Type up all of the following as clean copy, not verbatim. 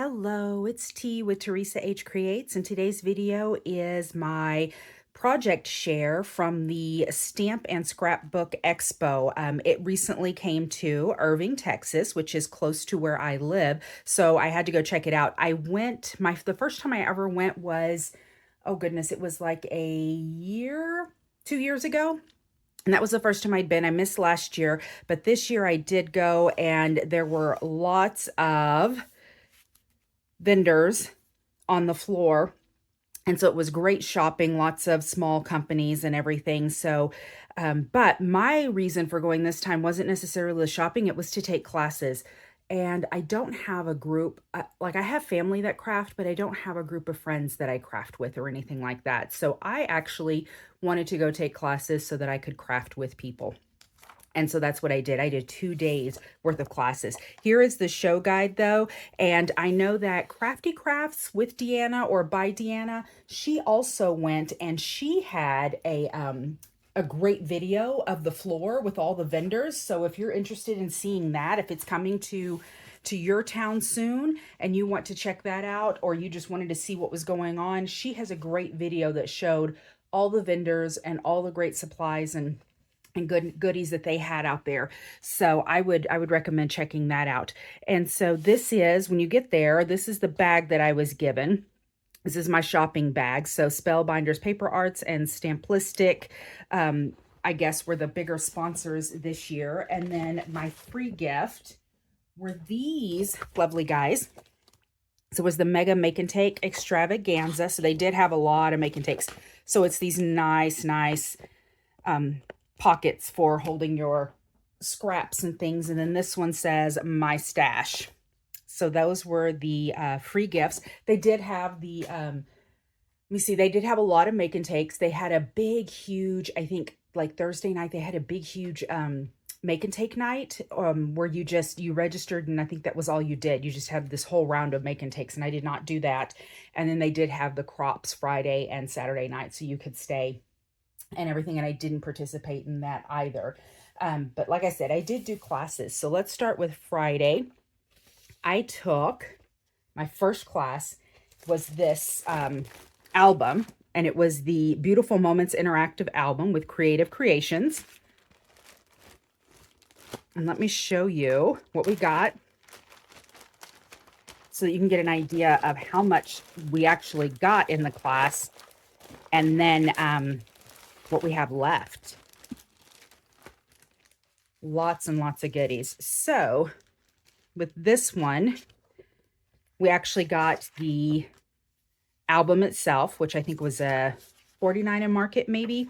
Hello, it's T with Teresa H Creates, and today's video is my project share from the Stamp and Scrapbook Expo. It recently came to Irving, Texas, which is close to where I live, so I had to go check it out. The first time I ever went was, oh goodness, it was like 2 years ago. And that was the first time I'd been. I missed last year, but this year I did go, and there were lots of vendors on the floor. And so it was great shopping, lots of small companies and everything. But my reason for going this time wasn't necessarily the shopping, it was to take classes. And I don't have a group, like I have family that craft, but I don't have a group of friends that I craft with or anything like that. So I actually wanted to go take classes so that I could craft with people. And so that's what I did. I did 2 days worth of classes. Here is the show guide though. And I know that Crafty Crafts with Deanna or by Deanna, she also went and she had a great video of the floor with all the vendors. So if you're interested in seeing that, if it's coming to your town soon and you want to check that out, or you just wanted to see what was going on, she has a great video that showed all the vendors and all the great supplies and goodies that they had out there. So I would recommend checking that out. And so this is, when you get there, this is the bag that I was given. This is my shopping bag. So Spellbinders Paper Arts and Stamplistic, I guess, were the bigger sponsors this year. And then my free gift were these lovely guys. So it was the Mega Make and Take Extravaganza. So they did have a lot of make and takes. So it's these nice pockets for holding your scraps and things. And then this one says My Stash. So those were the free gifts. They did have let me see, they did have a lot of make and takes. They had a big, huge, I think like Thursday night, they had a big, huge make and take night where you registered, and I think that was all you did. You just had this whole round of make and takes, and I did not do that. And then they did have the crops Friday and Saturday night, so you could stay and everything, and I didn't participate in that either. But like I said, I did do classes. So let's start with Friday. I took, my first class was this album, and it was the Beautiful Moments Interactive Album with Creative Creations. And let me show you what we got so that you can get an idea of how much we actually got in the class, and then what we have left. Lots and lots of goodies. So with this one, we actually got the album itself, which I think was a $49 in market maybe,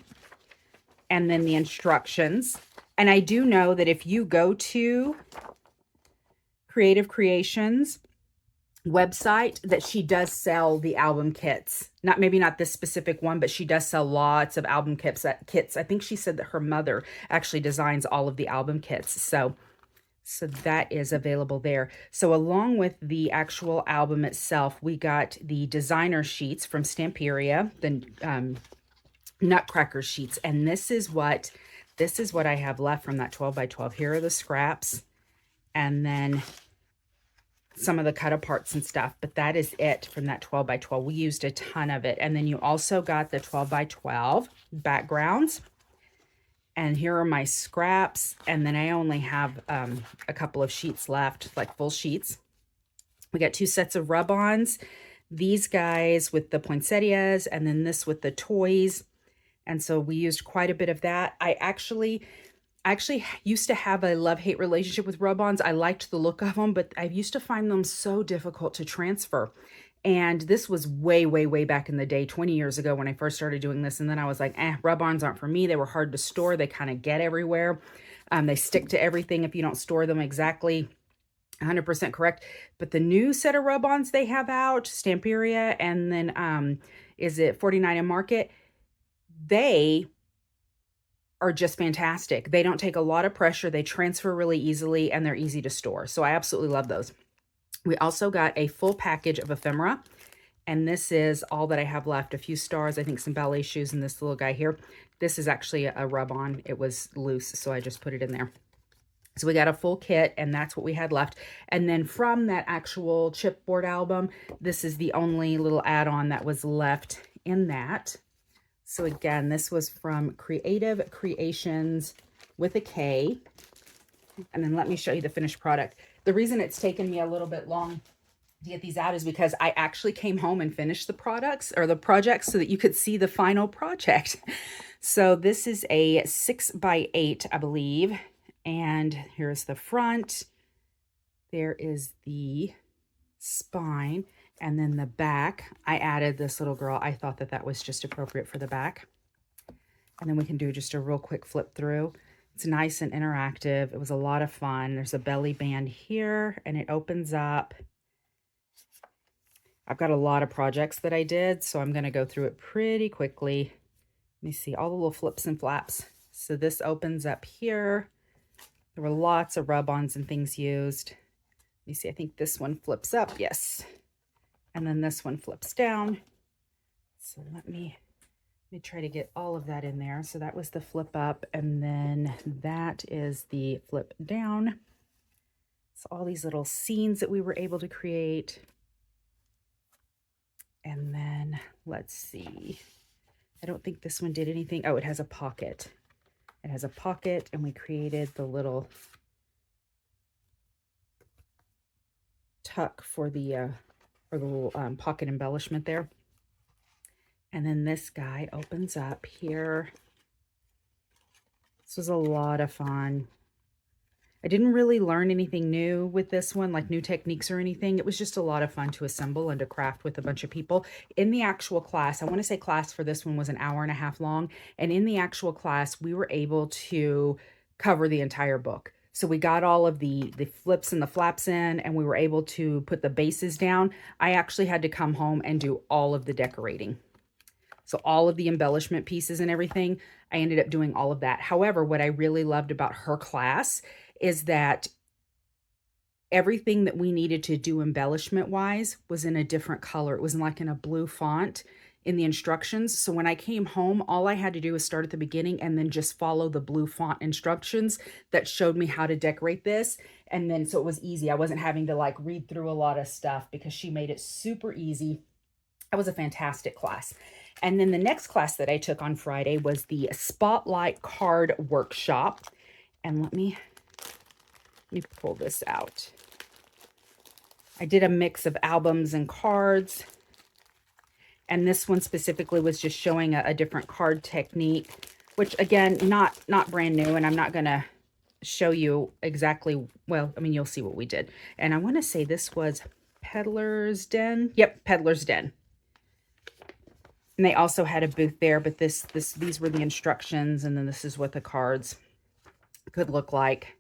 and then the instructions. And I do know that if you go to Creative Creations website, that she does sell the album kits. Maybe not this specific one, but she does sell lots of album kits. I think she said that her mother actually designs all of the album kits. So that is available there. So along with the actual album itself, we got the designer sheets from Stamperia, the Nutcracker sheets. And this is what I have left from that 12 by 12. Here are the scraps, and then some of the cut aparts and stuff, but that is it from that 12 by 12. We used a ton of it. And then you also got the 12 by 12 backgrounds. And here are my scraps. And then I only have a couple of sheets left, like full sheets. We got 2 sets of rub-ons. These guys with the poinsettias, and then this with the toys. And so we used quite a bit of that. I actually used to have a love-hate relationship with rub-ons. I liked the look of them, but I used to find them so difficult to transfer. And this was way, way, way back in the day, 20 years ago when I first started doing this. And then I was like, rub-ons aren't for me. They were hard to store. They kind of get everywhere. They stick to everything if you don't store them exactly 100% correct. But the new set of rub-ons they have out, Stamperia, and then is it 49 in market? They are just fantastic. They don't take a lot of pressure. They transfer really easily, and they're easy to store. So I absolutely love those. We also got a full package of ephemera, and this is all that I have left. A few stars, I think some ballet shoes, and this little guy here. This is actually a rub-on. It was loose, so I just put it in there. So we got a full kit, and that's what we had left. And then from that actual chipboard album, this is the only little add-on that was left in that. So again, this was from Creative Creations with a K. And then let me show you the finished product. The reason it's taken me a little bit long to get these out is because I actually came home and finished the products or the projects so that you could see the final project. So this is a 6x8, I believe. And here's the front. There is the spine. And then the back, I added this little girl. I thought that that was just appropriate for the back. And then we can do just a real quick flip through. It's nice and interactive. It was a lot of fun. There's a belly band here, and it opens up. I've got a lot of projects that I did, so I'm going to go through it pretty quickly. Let me see all the little flips and flaps. So this opens up here. There were lots of rub-ons and things used. Let me see. I think this one flips up. Yes. And then this one flips down. So let me try to get all of that in there. So that was the flip up, and then that is the flip down. So all these little scenes that we were able to create. And then let's see. I don't think this one did anything. Oh, it has a pocket. It has a pocket, and we created the little tuck for the little pocket embellishment there. And then this guy opens up here. This was a lot of fun. I didn't really learn anything new with this one, like new techniques or anything. It was just a lot of fun to assemble and to craft with a bunch of people. In the actual class, I want to say class for this one was an hour and a half long. And in the actual class, we were able to cover the entire book. So we got all of the flips and the flaps in, and we were able to put the bases down. I actually had to come home and do all of the decorating. So all of the embellishment pieces and everything, I ended up doing all of that. However, what I really loved about her class is that everything that we needed to do embellishment-wise was in a different color. It was like in a blue font in the instructions. So when I came home, all I had to do was start at the beginning and then just follow the blue font instructions that showed me how to decorate this. And then so it was easy. I wasn't having to like read through a lot of stuff because she made it super easy. That was a fantastic class. And then the next class that I took on Friday was the Spotlight Card Workshop. And let me pull this out. I did a mix of albums and cards. And this one specifically was just showing a different card technique, which again, not brand new. And I'm not going to show you exactly, well, I mean, you'll see what we did. And I want to say this was Peddler's Den. Yep, Peddler's Den. And they also had a booth there, but these were the instructions, and then this is what the cards could look like.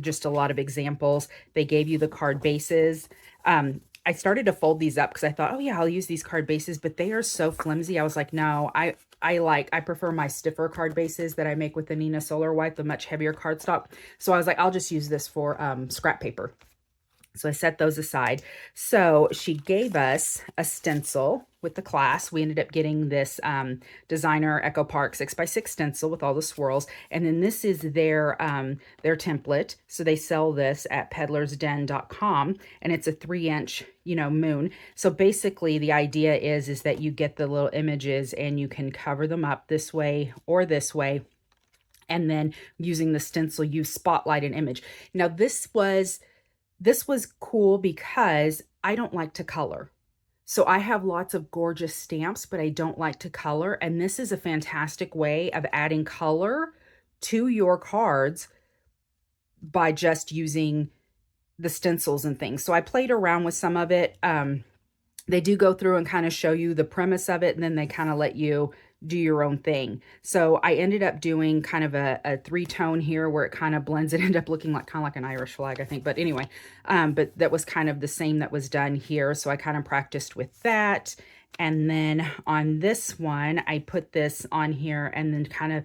Just a lot of examples. They gave you the card bases. I started to fold these up because I thought, oh yeah, I'll use these card bases, but they are so flimsy. I was like, no, I prefer my stiffer card bases that I make with the Nina Solar White, the much heavier cardstock. So I was like, I'll just use this for scrap paper. So I set those aside. So she gave us a stencil with the class. We ended up getting this designer Echo Park 6x6 stencil with all the swirls. And then this is their template. So they sell this at peddlersden.com, and it's a 3-inch, moon. So basically the idea is that you get the little images and you can cover them up this way or this way. And then using the stencil, you spotlight an image. Now this was cool because I don't like to color. So I have lots of gorgeous stamps, but I don't like to color. And this is a fantastic way of adding color to your cards by just using the stencils and things. So I played around with some of it. They do go through and kind of show you the premise of it, and then they kind of let you do your own thing. So I ended up doing kind of a 3-tone here where it kind of blends. It ended up looking like kind of like an Irish flag, I think. But anyway, but that was kind of the same that was done here. So I kind of practiced with that. And then on this one, I put this on here and then kind of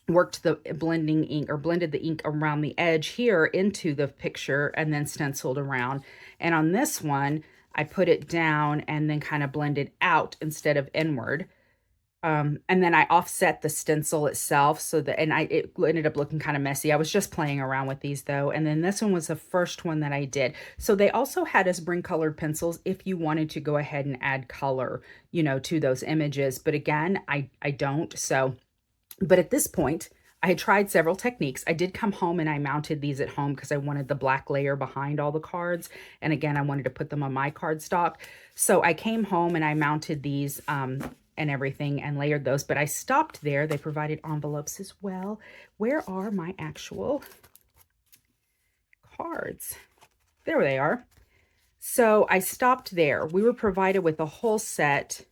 worked the blending ink or blended the ink around the edge here into the picture and then stenciled around. And on this one, I put it down and then kind of blended out instead of inward And then I offset the stencil itself so that, and it ended up looking kind of messy. I was just playing around with these though. And then this one was the first one that I did. So they also had us bring colored pencils if you wanted to go ahead and add color, you know, to those images. But again, I don't. So, but at this point, I had tried several techniques. I did come home and I mounted these at home because I wanted the black layer behind all the cards. And again, I wanted to put them on my cardstock. So I came home and I mounted these and everything and layered those. But I stopped there. They provided envelopes as well. Where are my actual cards? There they are. So I stopped there. We were provided with a whole set.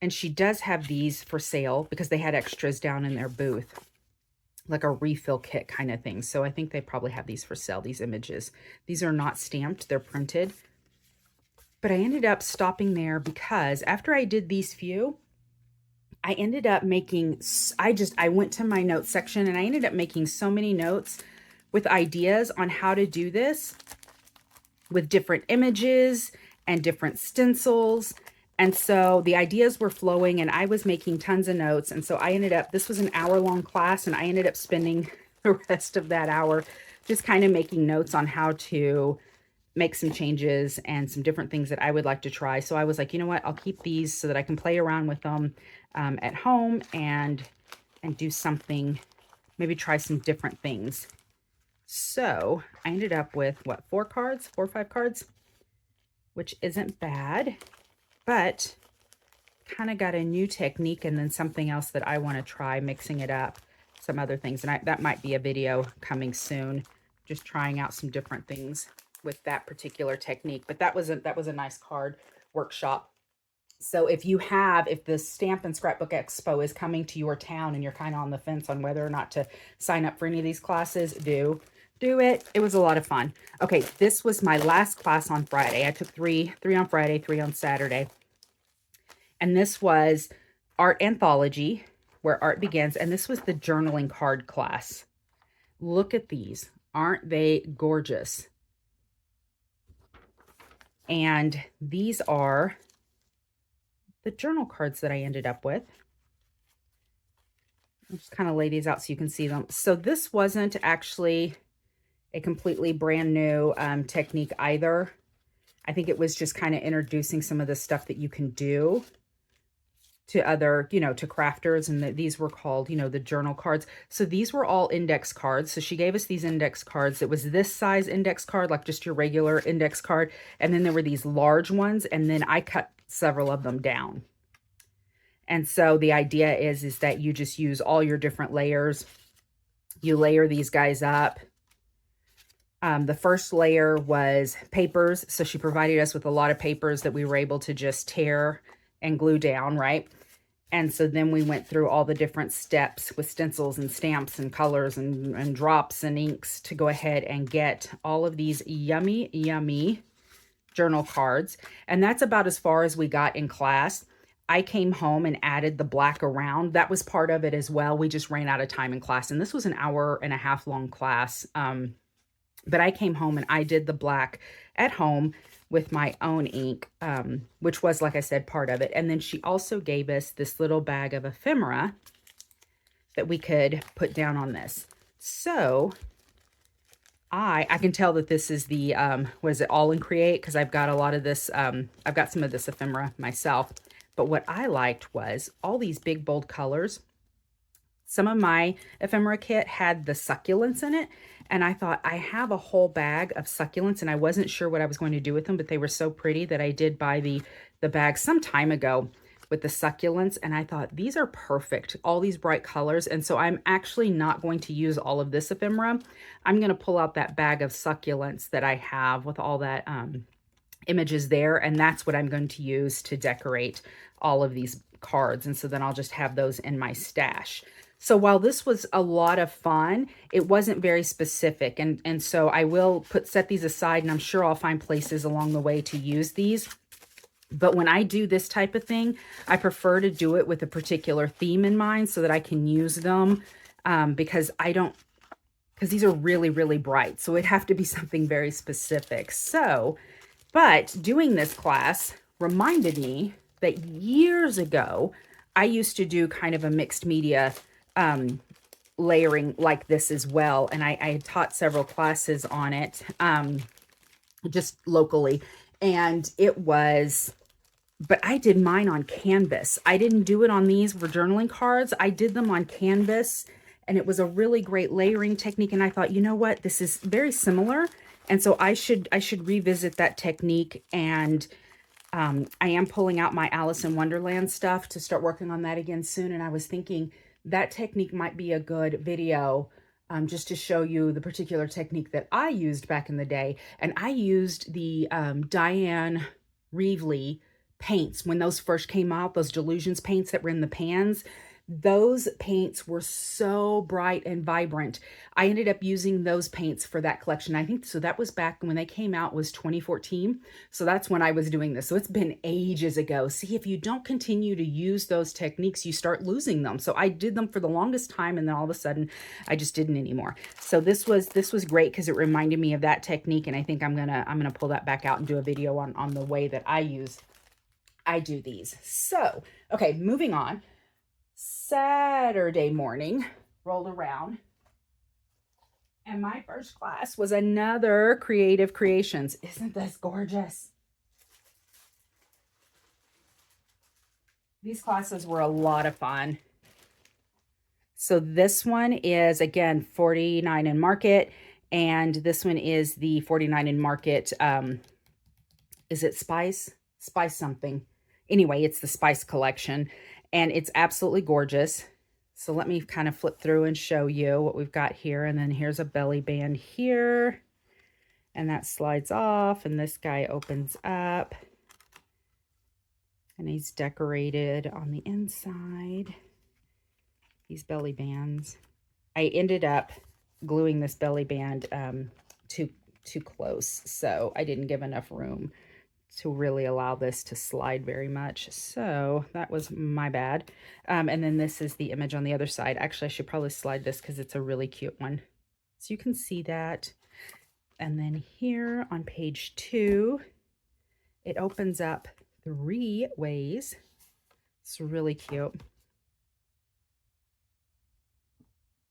And she does have these for sale because they had extras down in their booth, like a refill kit kind of thing. So I think they probably have these for sale, these images. These are not stamped, they're printed. But I ended up stopping there because after I did these few, I ended up making, I went to my notes section and I ended up making so many notes with ideas on how to do this with different images and different stencils. And so the ideas were flowing and I was making tons of notes. And so I ended up, this was an hour-long class, and I ended up spending the rest of that hour just kind of making notes on how to make some changes and some different things that I would like to try. So I was like, you know what, I'll keep these so that I can play around with them at home and do something, maybe try some different things. So I ended up with what, 4 or 5 cards, which isn't bad. But kind of got a new technique and then something else that I want to try, mixing it up, some other things. And that might be a video coming soon, just trying out some different things with that particular technique. But that was a nice card workshop. So if the Stamp and Scrapbook Expo is coming to your town and you're kind of on the fence on whether or not to sign up for any of these classes, do it. It was a lot of fun. Okay, this was my last class on Friday. I took three on Friday, 3 on Saturday. And this was Art Anthology, where art begins. And this was the journaling card class. Look at these. Aren't they gorgeous? And these are the journal cards that I ended up with. I'll just kind of lay these out so you can see them. So this wasn't actually a completely brand new technique either. I think it was just kind of introducing some of the stuff that you can do to other, to crafters. And these were called, the journal cards. So these were all index cards. So she gave us these index cards. It was this size index card, like just your regular index card. And then there were these large ones. And then I cut several of them down. And so the idea is that you just use all your different layers. You layer these guys up. The first layer was papers. So she provided us with a lot of papers that we were able to just tear and glue down, right? And so then we went through all the different steps with stencils and stamps and colors and drops and inks to go ahead and get all of these yummy, yummy journal cards. And that's about as far as we got in class. I came home and added the black around. That was part of it as well. We just ran out of time in class. And this was an 1.5 hour long class. But I came home and I did the black at home with my own ink, which was, like I said, part of it. And then she also gave us this little bag of ephemera that we could put down on this. So I can tell that this is the, what is it, All in Create? Because I've got a lot of this, I've got some of this ephemera myself. But what I liked was all these big, bold colors. Some of my ephemera kit had the succulents in it. And I thought, I have a whole bag of succulents and I wasn't sure what I was going to do with them, but they were so pretty that I did buy the bag some time ago with the succulents. And I thought, these are perfect, all these bright colors. And so I'm actually not going to use all of this ephemera. I'm going to pull out that bag of succulents that I have with all that images there. And that's what I'm going to use to decorate all of these cards. And so then I'll just have those in my stash. So while this was a lot of fun, it wasn't very specific. And so I will set these aside, and I'm sure I'll find places along the way to use these. But when I do this type of thing, I prefer to do it with a particular theme in mind so that I can use them because these are really, really bright. So it'd have to be something very specific. So, but doing this class reminded me that years ago, I used to do kind of a mixed media layering like this as well. And I had taught several classes on it, just locally. And it was, but I did mine on canvas. I didn't do it on these for journaling cards. I did them on canvas, and it was a really great layering technique. And I thought, you know what, this is very similar. And so I should revisit that technique. And I am pulling out my Alice in Wonderland stuff to start working on that again soon. And I was thinking that technique might be a good video, just to show you the particular technique that I used back in the day. And I used the Diane Reevely paints when those first came out, those Delusions paints that were in the pans. Those paints were so bright and vibrant. I ended up using those paints for that collection. I think so that was back when they came out, was 2014. So that's when I was doing this. So it's been ages ago. See, if you don't continue to use those techniques, you start losing them. So I did them for the longest time, and then all of a sudden I just didn't anymore. So this was great because it reminded me of that technique, and I think I'm gonna pull that back out and do a video on the way that I do these. So, okay, moving on. Saturday morning rolled around, and my first class was another Creative Creations. Isn't this gorgeous? These classes were a lot of fun. So this one is, again, 49 in Market, and this one is the 49 in Market. Is it Spice? Spice something. Anyway, it's the Spice collection, and it's absolutely gorgeous. So let me kind of flip through and show you what we've got here. And then here's a belly band here, and that slides off, and this guy opens up, and he's decorated on the inside. These belly bands. I ended up gluing this belly band too close, so I didn't give enough room to really allow this to slide very much. So that was my bad. And then this is the image on the other side. Actually, I should probably slide this because it's a really cute one. So you can see that. And then here on page 2, it opens up 3 ways. It's really cute.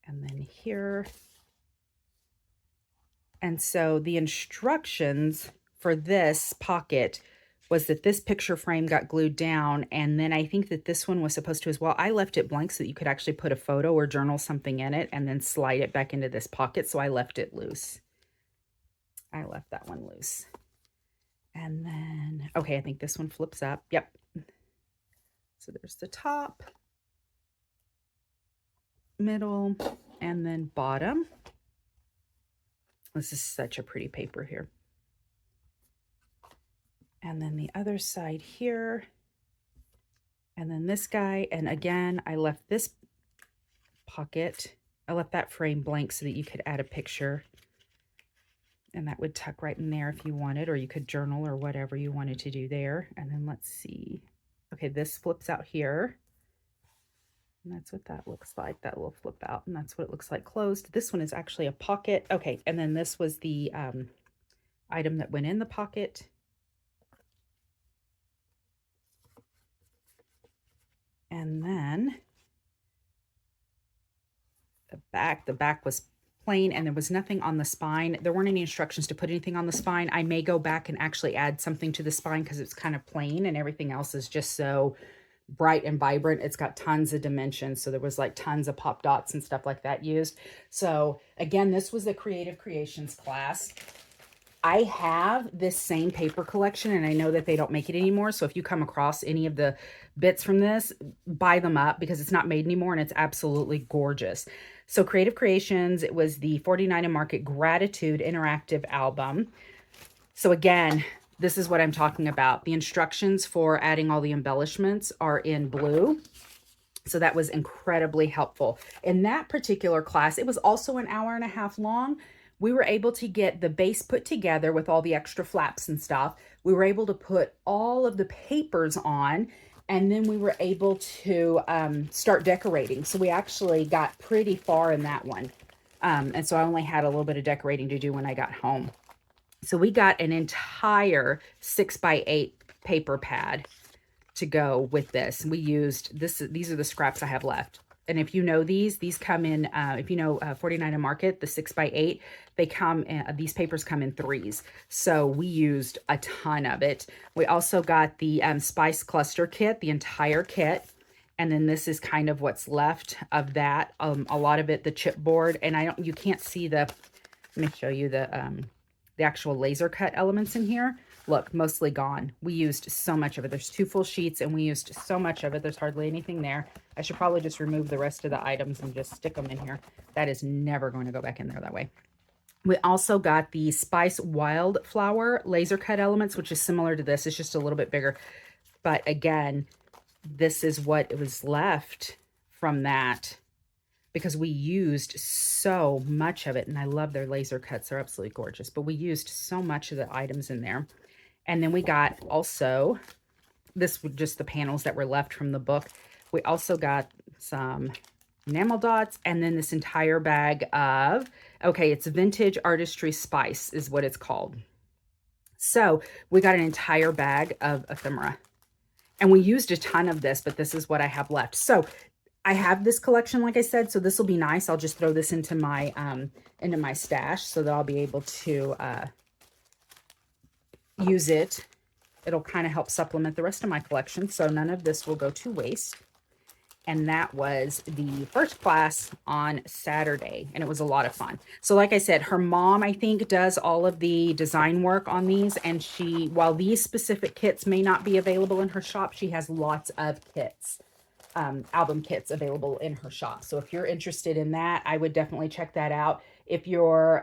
And then here. And so the instructions for this pocket was that this picture frame got glued down, and then I think that this one was supposed to as well. I left it blank so that you could actually put a photo or journal something in it and then slide it back into this pocket, so I left it loose. I left that one loose. And then, okay, I think this one flips up. Yep. So there's the top, middle, and then bottom. This is such a pretty paper here. And then the other side here, and then this guy. And again, I left this pocket, I left that frame blank so that you could add a picture, and that would tuck right in there if you wanted, or you could journal or whatever you wanted to do there. And then let's see. Okay, this flips out here, and that's what that looks like. That will flip out, and that's what it looks like closed. This one is actually a pocket. Okay, and then this was the item that went in the pocket. And then the back was plain, and there was nothing on the spine. There weren't any instructions to put anything on the spine. I may go back and actually add something to the spine because it's kind of plain, and everything else is just so bright and vibrant. It's got tons of dimensions. So there was like tons of pop dots and stuff like that used. So again, this was the Creative Creations class. I have this same paper collection, and I know that they don't make it anymore. So if you come across any of the bits from this, buy them up because it's not made anymore, and it's absolutely gorgeous. So Creative Creations, it was the 49 in Market Gratitude Interactive Album. So again, this is what I'm talking about. The instructions for adding all the embellishments are in blue. So that was incredibly helpful. In that particular class, it was also an hour and a half long. We were able to get the base put together with all the extra flaps and stuff. We were able to put all of the papers on, and then we were able to start decorating. So we actually got pretty far in that one. And so I only had a little bit of decorating to do when I got home. So we got an entire 6x8 paper pad. to go with this. We used this. These are the scraps I have left. And if you know these come in, if you know 49 and Market, the 6x8, they come in, these papers come in 3s. So we used a ton of it. We also got the Spice Cluster Kit, the entire kit. And then this is kind of what's left of that. A lot of it, the chipboard. And you can't see let me show you the actual laser cut elements in here. Look, mostly gone. We used so much of it. There's 2 full sheets and we used so much of it. There's hardly anything there. I should probably just remove the rest of the items and just stick them in here. That is never going to go back in there that way. We also got the Spice Wildflower laser cut elements, which is similar to this. It's just a little bit bigger. But again, this is what was left from that, because we used so much of it. And I love their laser cuts. They're absolutely gorgeous. But we used so much of the items in there. And then we got also, this was just the panels that were left from the book. We also got some enamel dots, and then this entire bag of, okay, it's Vintage Artistry Spice is what it's called. So we got an entire bag of ephemera. And we used a ton of this, but this is what I have left. So I have this collection, like I said, so this will be nice. I'll just throw this into my stash so that I'll be able to use it. It'll kind of help supplement the rest of my collection, so none of this will go to waste. And that was the first class on Saturday, and it was a lot of fun. So like I said, her mom, I think, does all of the design work on these, and while these specific kits may not be available in her shop, she has lots of kits, album kits available in her shop. So if you're interested in that, I would definitely check that out. If you're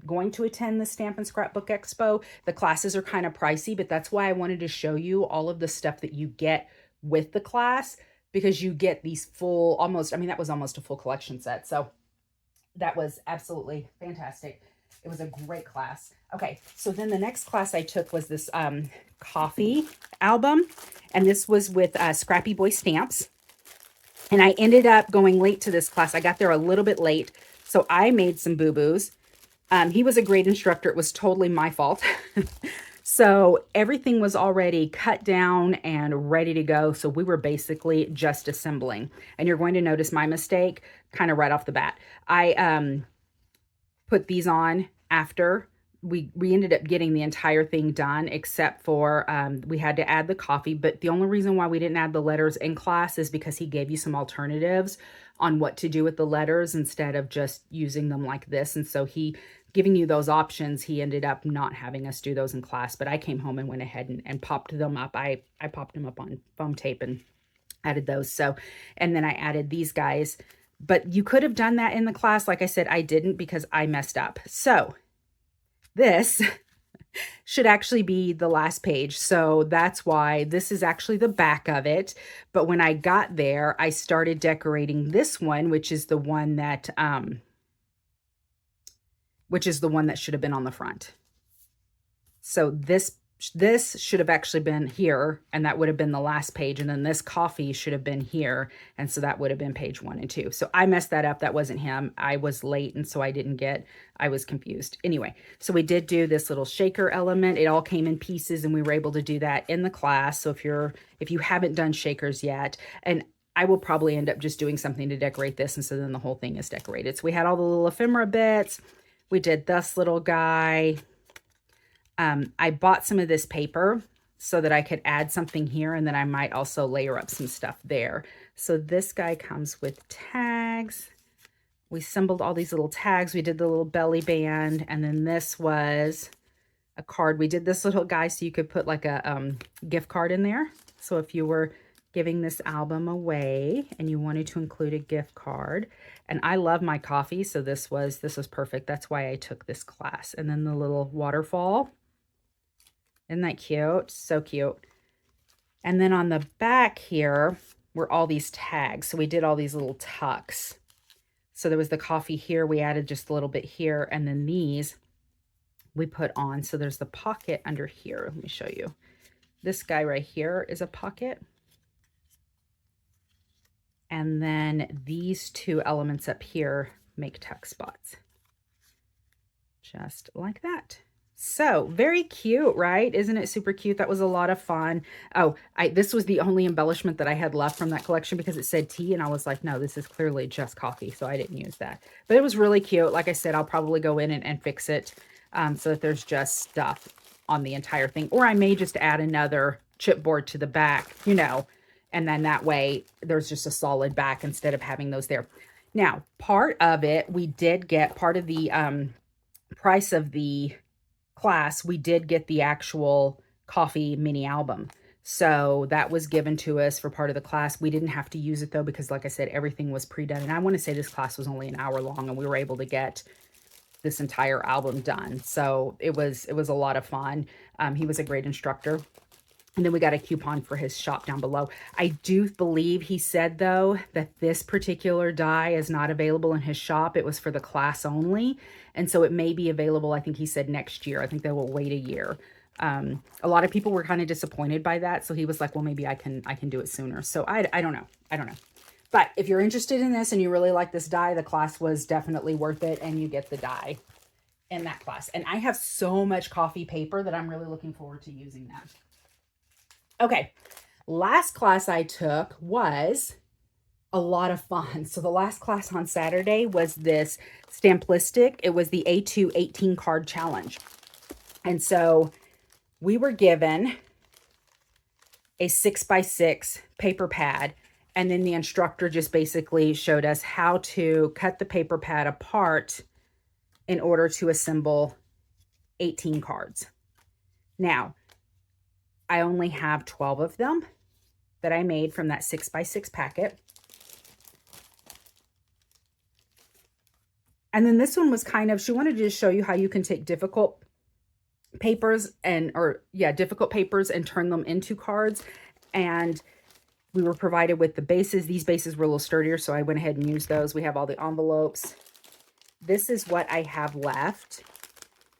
going to attend the Stamp and Scrapbook Expo, the classes are kind of pricey, but that's why I wanted to show you all of the stuff that you get with the class, because you get these full, that was almost a full collection set. So that was absolutely fantastic. It was a great class. Okay, so then the next class I took was this coffee album, and this was with Scrappy Boy Stamps. And I ended up going late to this class. I got there a little bit late, so I made some boo-boos. He was a great instructor. It was totally my fault. So everything was already cut down and ready to go. So we were basically just assembling. And you're going to notice my mistake kind of right off the bat. I put these on after we ended up getting the entire thing done, except for we had to add the coffee. But the only reason why we didn't add the letters in class is because he gave you some alternatives on what to do with the letters instead of just using them like this. And so giving you those options, he ended up not having us do those in class. But I came home and went ahead and popped them up. I popped them up on foam tape and added those. So, and then I added these guys. But you could have done that in the class. Like I said, I didn't because I messed up. So this should actually be the last page. So that's why this is actually the back of it. But when I got there, I started decorating this one, which is the one that should have been on the front. So this should have actually been here, and that would have been the last page. And then this coffee should have been here. And so that would have been page 1 and 2. So I messed that up. That wasn't him. I was late. And so I was confused. Anyway, so we did do this little shaker element. It all came in pieces, and we were able to do that in the class. So if you haven't done shakers yet, and I will probably end up just doing something to decorate this. And so then the whole thing is decorated. So we had all the little ephemera bits. We did this little guy. I bought some of this paper so that I could add something here, and then I might also layer up some stuff there. So this guy comes with tags. We assembled all these little tags. We did the little belly band, and then this was a card. We did this little guy so you could put like a gift card in there. So if you were giving this album away and you wanted to include a gift card. And I love my coffee, so this was perfect. That's why I took this class. And then the little waterfall. Isn't that cute? So cute. And then on the back here were all these tags. So we did all these little tucks. So there was the coffee here. We added just a little bit here. And then these we put on. So there's the pocket under here. Let me show you. This guy right here is a pocket. And then these 2 elements up here make tuck spots. Just like that. So very cute, right? Isn't it super cute? That was a lot of fun. Oh, this was the only embellishment that I had left from that collection because it said tea, and I was like, no, this is clearly just coffee, so I didn't use that. But it was really cute. Like I said, I'll probably go in and fix it so that there's just stuff on the entire thing. Or I may just add another chipboard to the back, and then that way there's just a solid back instead of having those there. Now, part of it, we did get part of the price of the class, we did get the actual coffee mini album. So that was given to us for part of the class. We didn't have to use it though, because like I said, everything was pre-done. And I want to say this class was only an hour long and we were able to get this entire album done. So it was a lot of fun. He was a great instructor. And then we got a coupon for his shop down below. I do believe he said, though, that this particular die is not available in his shop. It was for the class only. And so it may be available, I think he said, next year. I think they will wait a year. A lot of people were kind of disappointed by that. So he was like, well, maybe I can do it sooner. So I don't know. I don't know. But if you're interested in this and you really like this die, the class was definitely worth it. And you get the die in that class. And I have so much coffee paper that I'm really looking forward to using that. Okay, last class I took was a lot of fun. So the last class on Saturday was this Stamplistic. It was the A2 18 card challenge. And so we were given a 6x6 paper pad. And then the instructor just basically showed us how to cut the paper pad apart in order to assemble 18 cards. Now, I only have 12 of them that I made from that 6x6 packet. And then this one was kind of, she wanted to just show you how you can take difficult papers and turn them into cards. And we were provided with the bases. These bases were a little sturdier, so I went ahead and used those. We have all the envelopes. This is what I have left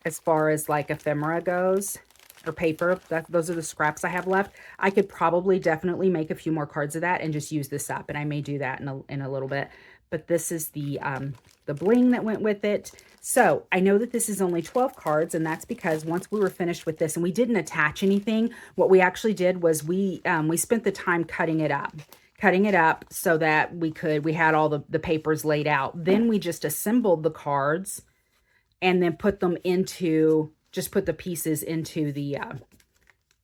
as far as like ephemera goes, or paper. Those are the scraps I have left. I could probably definitely make a few more cards of that and just use this up, and I may do that in a little bit. But this is the bling that went with it. So I know that this is only 12 cards, and that's because once we were finished with this and we didn't attach anything, what we actually did was we spent the time cutting it up so that we had all the papers laid out. Then we just assembled the cards and then put them into, just put the pieces into the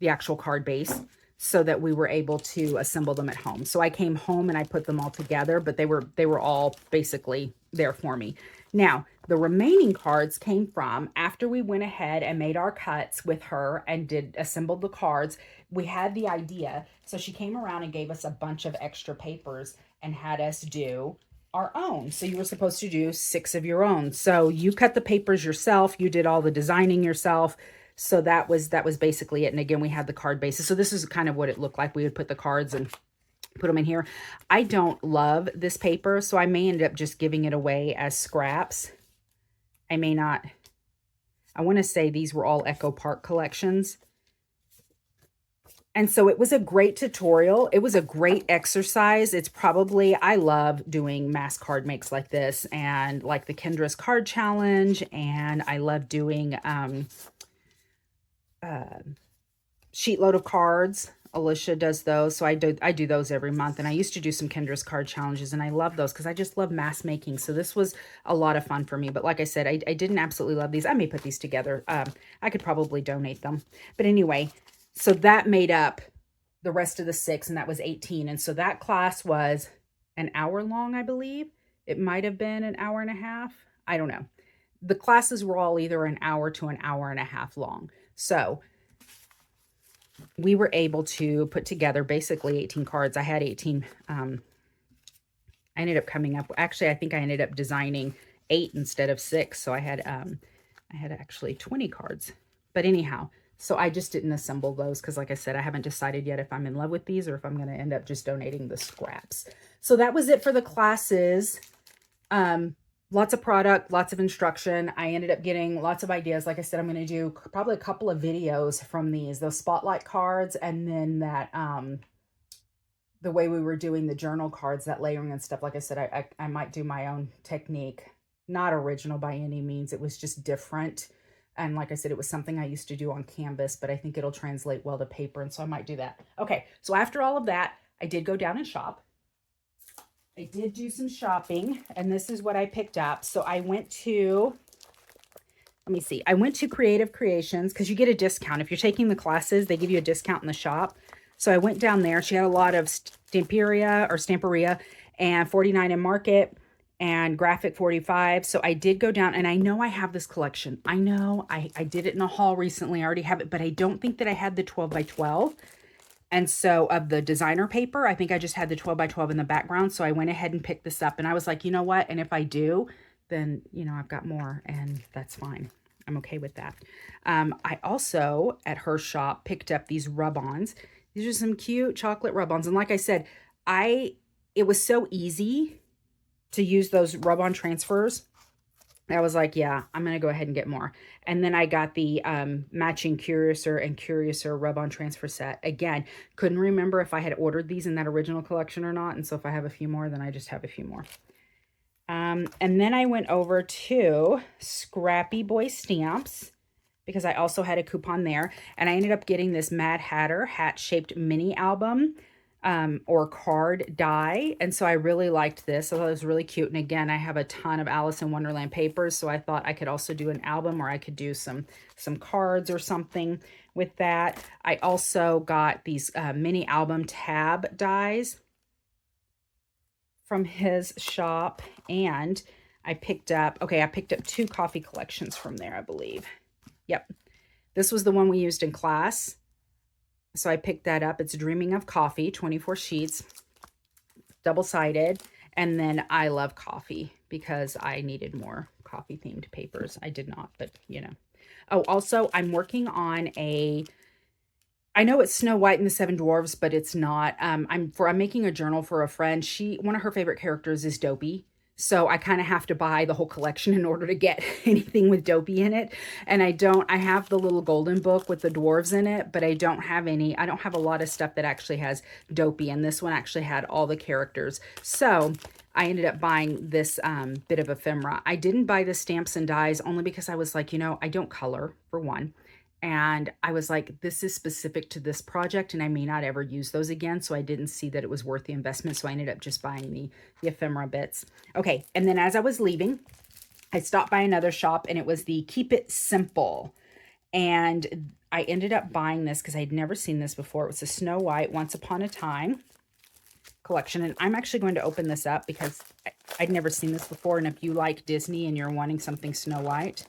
actual card base so that we were able to assemble them at home. So I came home and I put them all together, but they were all basically there for me. Now, the remaining cards came from after we went ahead and made our cuts with her and assembled the cards. We had the idea. So she came around and gave us a bunch of extra papers and had us do our own. So you were supposed to do 6 of your own. So you cut the papers yourself. You did all the designing yourself. So that was basically it. And again, we had the card bases. So this is kind of what it looked like. We would put the cards and put them in here. I don't love this paper, so I may end up just giving it away as scraps. I may not. I want to say these were all Echo Park collections. And so it was a great tutorial. It was a great exercise. It's probably, I love doing mass card makes like this and like the Kendra's card challenge. And I love doing sheet load of cards. Alicia does those. So I do those every month. And I used to do some Kendra's card challenges and I love those because I just love mass making. So this was a lot of fun for me. But like I said, I didn't absolutely love these. I may put these together. I could probably donate them. But anyway, so that made up the rest of the 6, and that was 18. And so that class was an hour long, I believe. It might have been an hour and a half. I don't know. The classes were all either an hour to an hour and a half long. So we were able to put together basically 18 cards. I had 18. I ended up coming up, actually, I think I ended up designing 8 instead of 6. So I had actually 20 cards. But anyhow, so I just didn't assemble those because, like I said, I haven't decided yet if I'm in love with these or if I'm going to end up just donating the scraps. So that was it for the classes. Lots of product, lots of instruction. I ended up getting lots of ideas. Like I said, I'm going to do probably a couple of videos from those spotlight cards, and then that the way we were doing the journal cards, that layering and stuff. Like I said, I might do my own technique. Not original by any means. It was just different. And like I said, it was something I used to do on canvas, but I think it'll translate well to paper. And so I might do that. Okay. So after all of that, I did go down and shop. I did do some shopping, and this is what I picked up. So I went to, let me see. I went to Creative Creations because you get a discount. If you're taking the classes, they give you a discount in the shop. So I went down there. She had a lot of Stamperia and 49 in Market and Graphic 45. So I did go down, and I know I have this collection. I know I did it in a haul recently. I already have it, but I don't think that I had the 12 by 12. And so of the designer paper, I think I just had the 12 by 12 in the background. So I went ahead and picked this up, and I was like, you know what? And if I do, then, you know, I've got more, and that's fine. I'm okay with that. I also, at her shop, picked up these rub-ons. These are some cute chocolate rub-ons. And like I said, it was so easy to use those rub-on transfers. I was like, yeah, I'm going to go ahead and get more. And then I got the matching Curiouser and Curiouser rub-on transfer set. Again, couldn't remember if I had ordered these in that original collection or not. And so if I have a few more, then I just have a few more. And then I went over to Scrappy Boy Stamps because I also had a coupon there. And I ended up getting this Mad Hatter hat-shaped mini album or card die. And so I really liked this. I thought it was really cute. And again, I have a ton of Alice in Wonderland papers. So I thought I could also do an album, or I could do some cards or something with that. I also got these mini album tab dies from his shop. And I picked up 2 coffee collections from there, I believe. Yep. This was the one we used in class. So I picked that up. It's Dreaming of Coffee, 24 sheets, double-sided. And then I love coffee because I needed more coffee-themed papers. I did not, but you know. Oh, also, I'm working on I know it's Snow White and the Seven Dwarfs, but it's not. I'm making a journal for a friend. One of her favorite characters is Dopey. So I kind of have to buy the whole collection in order to get anything with Dopey in it. And I have the little golden book with the dwarves in it, but I don't have a lot of stuff that actually has Dopey. And this one actually had all the characters. So I ended up buying this bit of ephemera. I didn't buy the stamps and dies only because I was like, you know, I don't color, for one. And I was like, this is specific to this project, and I may not ever use those again. So I didn't see that it was worth the investment. So I ended up just buying the ephemera bits. Okay. And then as I was leaving, I stopped by another shop, and it was the Keep It Simple. And I ended up buying this because I'd never seen this before. It was a Snow White Once Upon a Time collection. And I'm actually going to open this up because I'd never seen this before. And if you like Disney and you're wanting something Snow White,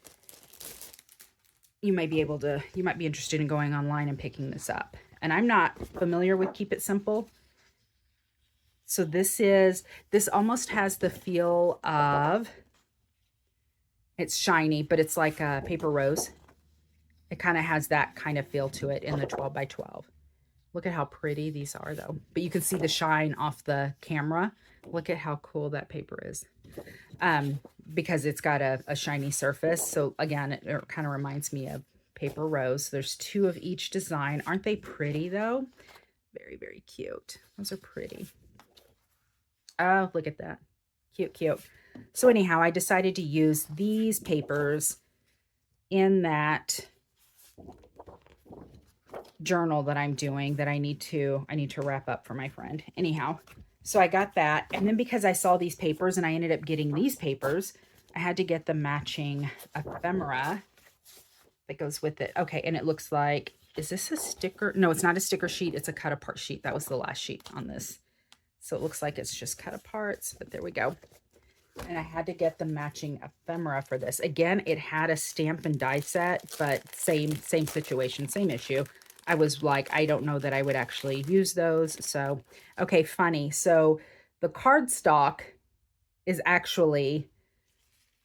you might be interested in going online and picking this up. And I'm not familiar with Keep It Simple. So this almost has the feel of, it's shiny, but it's like a paper rose. It kind of has that kind of feel to it in the 12 by 12. Look at how pretty these are though. But you can see the shine off the camera. Look at how cool that paper is. Because it's got a shiny surface. So again, it kind of reminds me of paper rose. There's 2 of each design. Aren't they pretty though? Very, very cute. Those are pretty. Oh, look at that. Cute, cute. So anyhow, I decided to use these papers in that journal that I'm doing that I need to wrap up for my friend. Anyhow, so I got that. And then because I saw these papers and I ended up getting these papers, I had to get the matching ephemera that goes with it. Okay, and it looks like, is this a sticker? No, it's not a sticker sheet. It's a cut apart sheet. That was the last sheet on this. So it looks like it's just cut aparts, but there we go. And I had to get the matching ephemera for this. Again, it had a stamp and die set, but same situation, same issue. I was like, I don't know that I would actually use those. So, okay, funny. So the cardstock is actually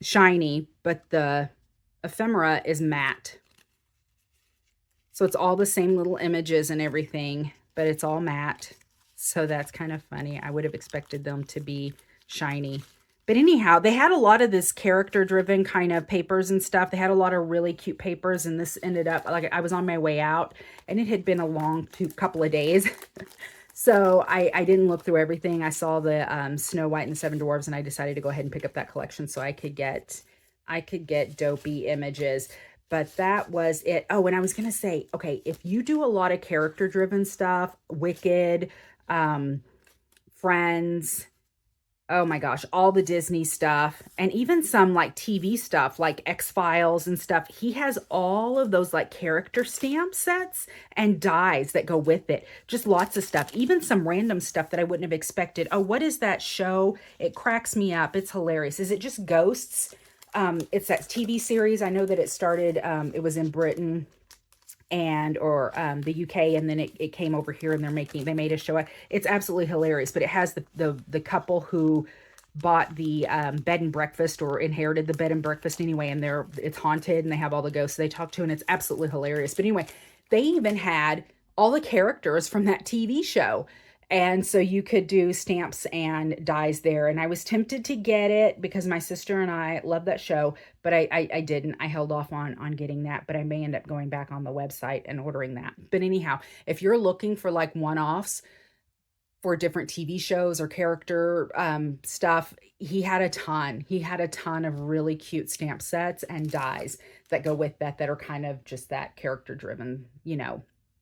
shiny, but the ephemera is matte. So it's all the same little images and everything, but it's all matte. So that's kind of funny. I would have expected them to be shiny. But anyhow, they had a lot of this character-driven kind of papers and stuff. They had a lot of really cute papers, and this ended up, like, I was on my way out, and it had been a long couple of days. So I didn't look through everything. I saw the Snow White and the Seven Dwarfs, and I decided to go ahead and pick up that collection so I could get Dopey images. But that was it. Oh, and I was going to say, okay, if you do a lot of character driven stuff, Wicked, um, Friends, oh my gosh, all the Disney stuff, and even some like TV stuff like X-Files and stuff. He has all of those like character stamp sets and dies that go with it. Just lots of stuff, even some random stuff that I wouldn't have expected. Oh, what is that show? It cracks me up. It's hilarious. Is it just Ghosts? It's that TV series. I know that it started, it was in Britain and or the UK, and then it came over here, and they made a show. It's absolutely hilarious, but it has the couple who bought the bed and breakfast, or inherited the bed and breakfast anyway, and it's haunted, and they have all the ghosts they talk to, and it's absolutely hilarious. But anyway, they even had all the characters from that TV show. And so you could do stamps and dies there. And I was tempted to get it because my sister and I love that show, but I didn't. I held off on getting that, but I may end up going back on the website and ordering that. But anyhow, if you're looking for like one-offs for different TV shows or character stuff, he had a ton. He had a ton of really cute stamp sets and dies that go with that are kind of just that character driven,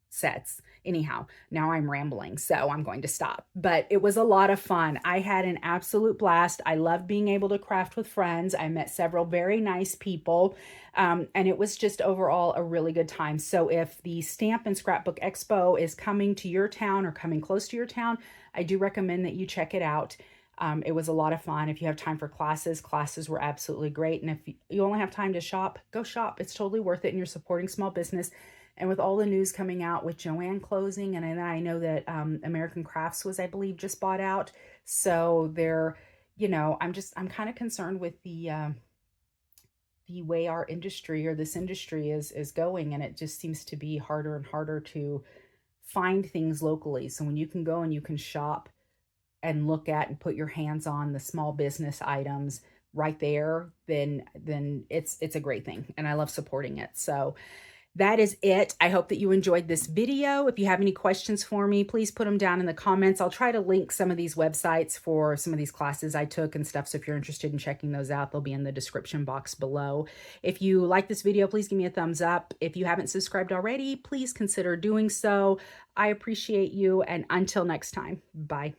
sets. Anyhow, now I'm rambling, so I'm going to stop. But it was a lot of fun. I had an absolute blast. I loved being able to craft with friends. I met several very nice people, and it was just overall a really good time. So if the Stamp and Scrapbook Expo is coming to your town or coming close to your town, I do recommend that you check it out. It was a lot of fun. If you have time for classes were absolutely great. And if you only have time to shop, go shop. It's totally worth it, and you're supporting small business. And with all the news coming out with Joann closing, and I know that American Crafts was, I believe, just bought out. So they're, I'm kind of concerned with the way our industry, or this industry is going, and it just seems to be harder and harder to find things locally. So when you can go and you can shop and look at and put your hands on the small business items right there, then it's a great thing, and I love supporting it. So that is it. I hope that you enjoyed this video. If you have any questions for me, please put them down in the comments. I'll try to link some of these websites for some of these classes I took and stuff. So if you're interested in checking those out, they'll be in the description box below. If you like this video, please give me a thumbs up. If you haven't subscribed already, please consider doing so. I appreciate you. And until next time, bye.